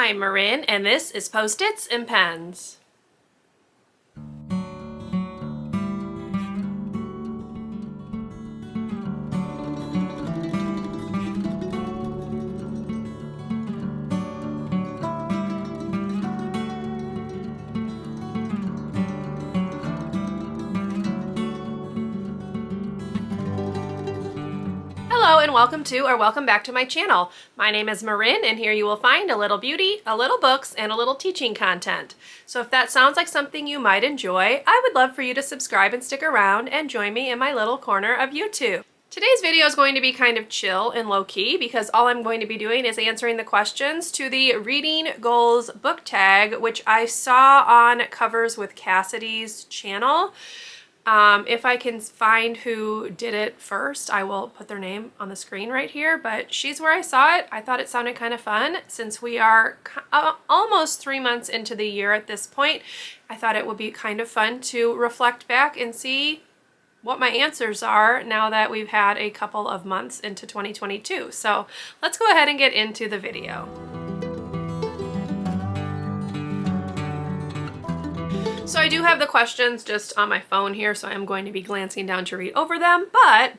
I'm Marin, and this is Post-its and Pens. Hello and welcome back to my channel. My name is Marin, and here you will find a little beauty, a little books, and a little teaching content. So if that sounds like something you might enjoy, I would love for you to subscribe and stick around and join me in my little corner of YouTube. Today's video is going to be kind of chill and low-key because all I'm going to be doing is answering the questions to the Reading Goals book tag, which I saw on Covers with Cassidy's channel. If I can find who did it first, I will put their name on the screen right here, but she's where I saw it. I thought it sounded kind of fun. Since we are almost 3 months into the year at this point, I thought it would be kind of fun to reflect back and see what my answers are now that we've had a couple of months into 2022. So let's go ahead and get into the video. So I do have the questions just on my phone here, so I'm going to be glancing down to read over them. But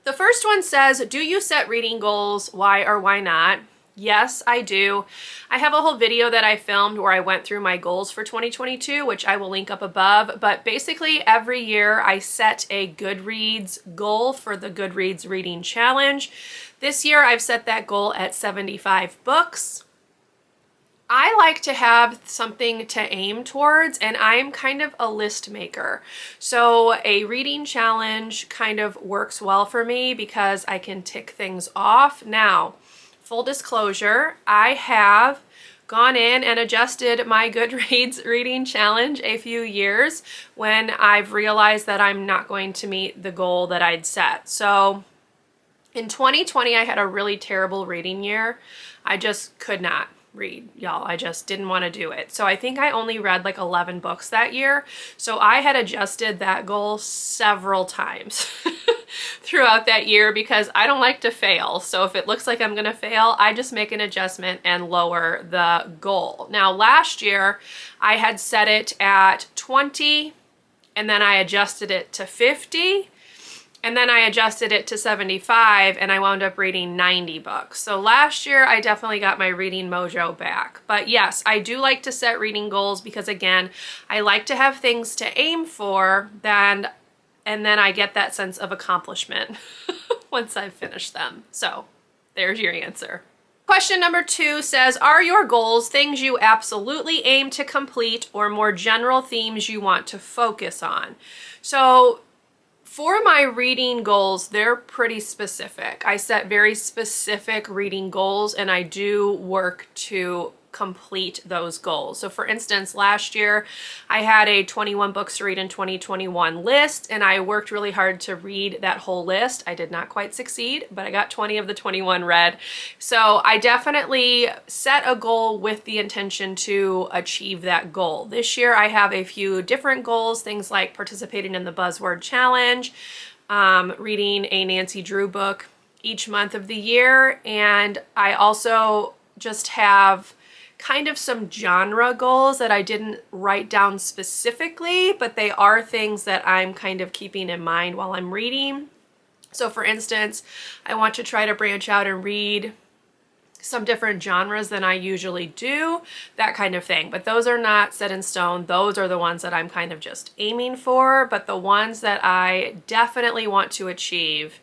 the first one says, do you set reading goals? Why or why not? Yes, I do. I have a whole video that I filmed where I went through my goals for 2022, which I will link up above. But basically every year I set a Goodreads goal for the Goodreads Reading Challenge. This year I've set that goal at 75 books. I like to have something to aim towards, and I'm kind of a list maker. So a reading challenge kind of works well for me because I can tick things off. Now, full disclosure, I have gone in and adjusted my Goodreads reading challenge a few years when I've realized that I'm not going to meet the goal that I'd set. So in 2020, I had a really terrible reading year. I just could not read, y'all. I just didn't want to do it. So I think I only read like 11 books that year. So I had adjusted that goal several times throughout that year because I don't like to fail. So if it looks like I'm going to fail, I just make an adjustment and lower the goal. Now last year I had set it at 20 and then I adjusted it to 50. And then I adjusted it to 75 and I wound up reading 90 books. So last year I definitely got my reading mojo back. But yes, I do like to set reading goals because again, I like to have things to aim for and then I get that sense of accomplishment once I've finished them. So there's your answer. Question number 2 says, are your goals things you absolutely aim to complete or more general themes you want to focus on? So for my reading goals, they're pretty specific. I set very specific reading goals and I do work to complete those goals. So for instance, last year I had a 21 books to read in 2021 list and I worked really hard to read that whole list. I did not quite succeed, but I got 20 of the 21 read. So I definitely set a goal with the intention to achieve that goal. This year I have a few different goals, things like participating in the Buzzword Challenge, reading a Nancy Drew book each month of the year, and I also just have kind of some genre goals that I didn't write down specifically, but they are things that I'm kind of keeping in mind while I'm reading. So for instance, I want to try to branch out and read some different genres than I usually do, that kind of thing. But those are not set in stone. Those are the ones that I'm kind of just aiming for, but the ones that I definitely want to achieve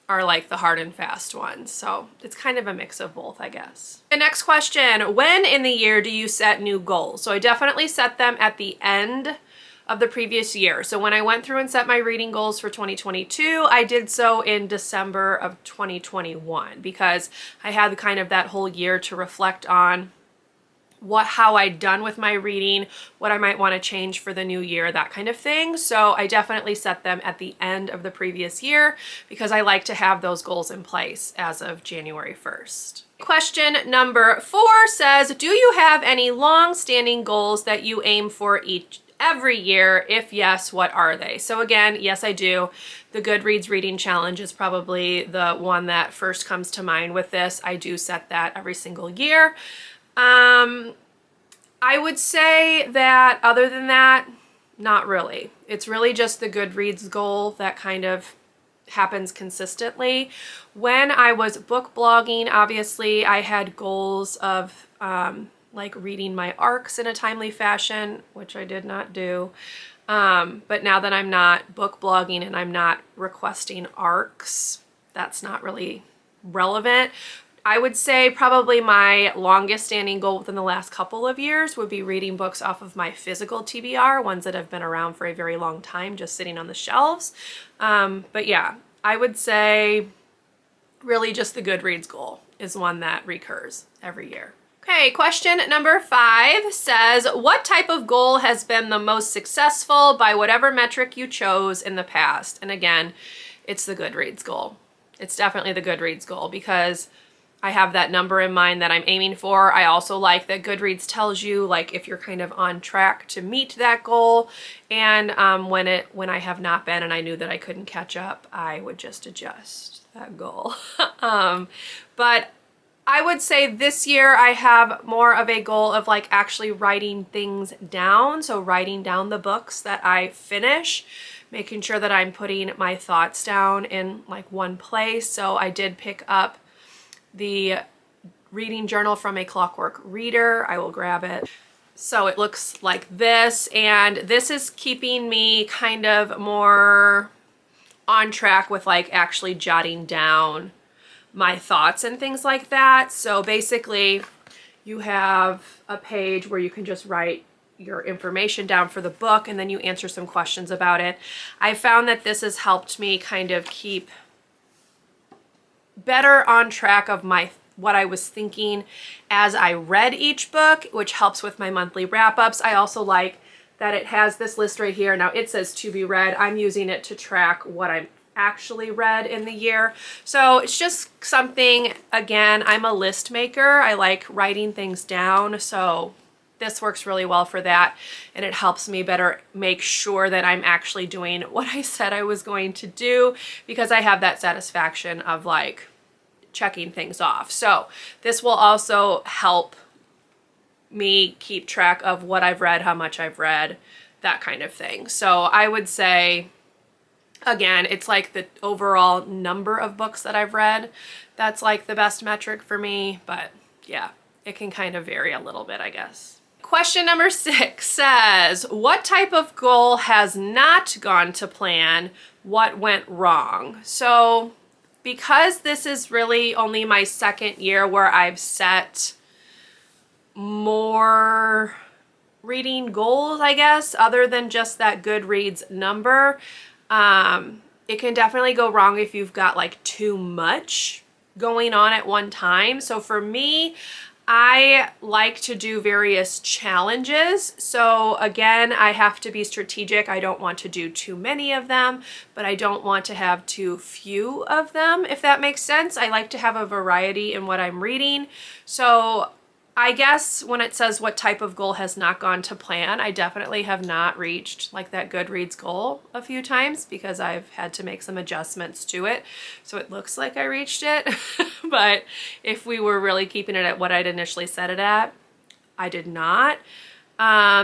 are like the hard and fast ones. So it's kind of a mix of both, I guess. The next question, when in the year do you set new goals? So I definitely set them at the end of the previous year. So when I went through and set my reading goals for 2022, I did so in December of 2021 because I had kind of that whole year to reflect on how I'd done with my reading, what I might want to change for the new year, that kind of thing. So I definitely set them at the end of the previous year because I like to have those goals in place as of January 1st. Question number 4 says, do you have any long-standing goals that you aim for every year? If yes, what are they? So again, yes, I do. The Goodreads Reading Challenge is probably the one that first comes to mind with this. I do set that every single year. I would say that other than that, not really. It's really just the Goodreads goal that kind of happens consistently. When I was book blogging, obviously I had goals of like reading my arcs in a timely fashion, which I did not do. But now that I'm not book blogging and I'm not requesting arcs, that's not really relevant. I would say probably my longest standing goal within the last couple of years would be reading books off of my physical TBR, ones that have been around for a very long time, just sitting on the shelves. But yeah, I would say really just the Goodreads goal is one that recurs every year. Okay, question number 5 says, what type of goal has been the most successful by whatever metric you chose in the past? And again, it's the Goodreads goal. It's definitely the Goodreads goal because I have that number in mind that I'm aiming for. I also like that Goodreads tells you like if you're kind of on track to meet that goal, and when I have not been and I knew that I couldn't catch up, I would just adjust that goal. But I would say this year I have more of a goal of like actually writing things down. So writing down the books that I finish, making sure that I'm putting my thoughts down in like one place. So I did pick up the reading journal from A Clockwork Reader. I will grab it. So it looks like this, and this is keeping me kind of more on track with like actually jotting down my thoughts and things like that. So basically you have a page where you can just write your information down for the book and then you answer some questions about it. I found that this has helped me kind of keep better on track of what I was thinking as I read each book, which helps with my monthly wrap-ups. I also like that it has this list right here. Now it says to be read. I'm using it to track what I'm actually read in the year. So it's just something, again, I'm a list maker. I like writing things down. So this works really well for that. And it helps me better make sure that I'm actually doing what I said I was going to do, because I have that satisfaction of like checking things off. So this will also help me keep track of what I've read, how much I've read, that kind of thing. So I would say, again, it's like the overall number of books that I've read. That's like the best metric for me, but yeah, it can kind of vary a little bit, I guess. Question number 6 says, what type of goal has not gone to plan? What went wrong? So because this is really only my second year where I've set more reading goals, I guess, other than just that Goodreads number, it can definitely go wrong if you've got like too much going on at one time. So for me, I like to do various challenges. So again, I have to be strategic. I don't want to do too many of them, but I don't want to have too few of them, if that makes sense. I like to have a variety in what I'm reading. So I guess when it says what type of goal has not gone to plan, I definitely have not reached like that Goodreads goal a few times because I've had to make some adjustments to it. So it looks like I reached it, but if we were really keeping it at what I'd initially set it at, I did not.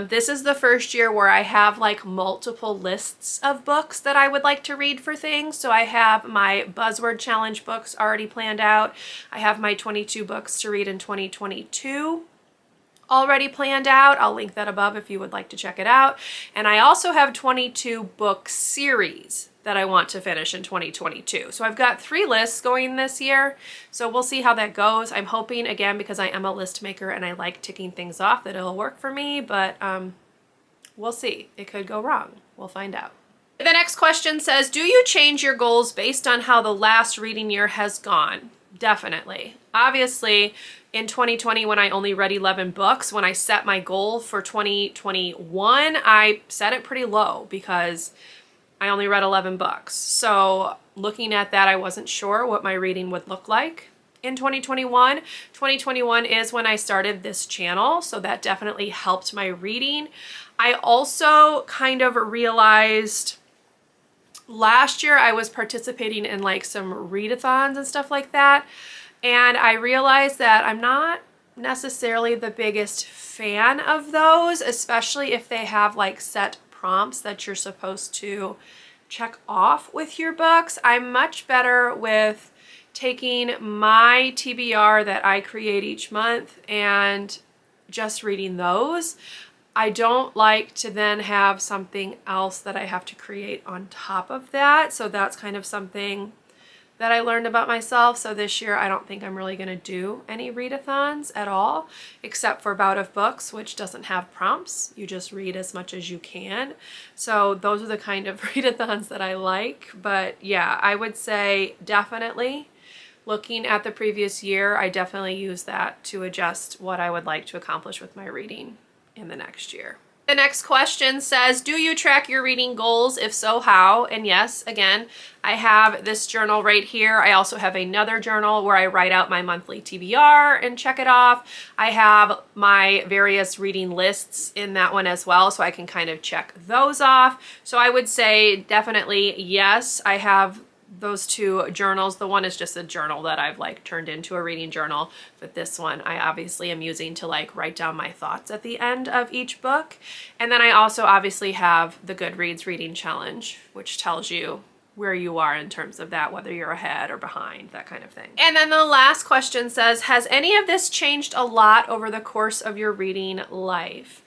This is the first year where I have like multiple lists of books that I would like to read for things. So I have my Buzzword Challenge books already planned out. I have my 22 books to read in 2022 already planned out. I'll link that above if you would like to check it out. And I also have 22 book series that I want to finish in 2022. So I've got 3 lists going this year. So we'll see how that goes. I'm hoping, again, because I am a list maker and I like ticking things off, that it'll work for me, but we'll see. It could go wrong. We'll find out. The next question says, do you change your goals based on how the last reading year has gone? Definitely. Obviously, in 2020, when I only read 11 books, when I set my goal for 2021, I set it pretty low because I only read 11 books. So looking at that, I wasn't sure what my reading would look like in 2021. 2021 is when I started this channel, so that definitely helped my reading. I also kind of realized last year I was participating in like some readathons and stuff like that, and I realized that I'm not necessarily the biggest fan of those, especially if they have like set prompts that you're supposed to check off with your books. I'm much better with taking my TBR that I create each month and just reading those. I don't like to then have something else that I have to create on top of that. So that's kind of something that I learned about myself. So this year, I don't think I'm really going to do any readathons at all, except for Bout of Books, which doesn't have prompts. You just read as much as you can. So those are the kind of readathons that I like. But yeah, I would say definitely looking at the previous year, I definitely use that to adjust what I would like to accomplish with my reading in the next year. The next question says, do you track your reading goals? If so, how? And yes, again, I have this journal right here. I also have another journal where I write out my monthly TBR and check it off. I have my various reading lists in that one as well, so I can kind of check those off. So I would say definitely yes, I have those two journals. The one is just a journal that I've like turned into a reading journal, but this one I obviously am using to like write down my thoughts at the end of each book. And then I also obviously have the Goodreads reading challenge, which tells you where you are in terms of that, whether you're ahead or behind, that kind of thing. And then the last question says, has any of this changed a lot over the course of your reading life?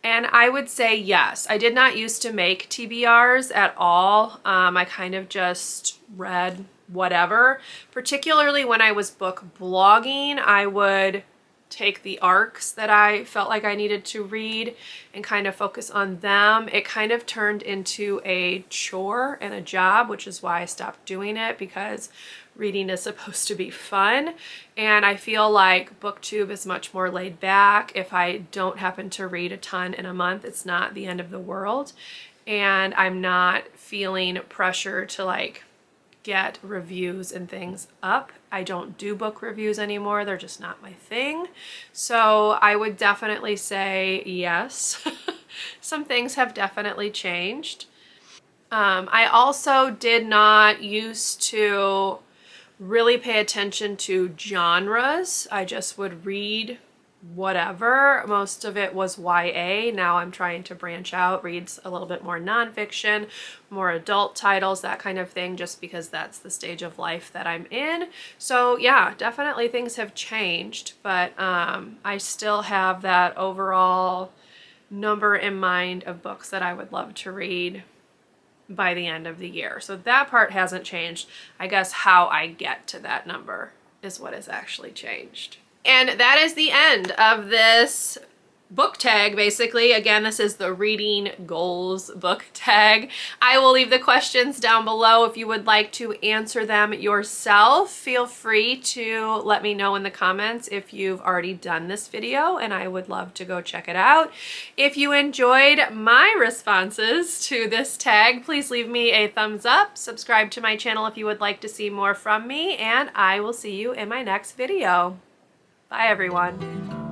And I would say yes. I did not used to make TBRs at all. I kind of just read whatever. Particularly when I was book blogging, I would take the arcs that I felt like I needed to read and kind of focus on them. It kind of turned into a chore and a job, which is why I stopped doing it, because reading is supposed to be fun. And I feel like BookTube is much more laid back. If I don't happen to read a ton in a month, it's not the end of the world. And I'm not feeling pressure to like get reviews and things up. I don't do book reviews anymore. They're just not my thing. So I would definitely say yes. Some things have definitely changed. I also did not used to really pay attention to genres. I just would read whatever. Most of it was YA. Now I'm trying to branch out, read a little bit more nonfiction, more adult titles, that kind of thing, just because that's the stage of life that I'm in. So yeah, definitely things have changed, but I still have that overall number in mind of books that I would love to read by the end of the year. So that part hasn't changed. I guess how I get to that number is what has actually changed. And that is the end of this book tag, basically. Again, this is the reading goals book tag. I will leave the questions down below if you would like to answer them yourself. Feel free to let me know in the comments if you've already done this video, and I would love to go check it out. If you enjoyed my responses to this tag, please leave me a thumbs up, subscribe to my channel if you would like to see more from me, and I will see you in my next video. Bye everyone.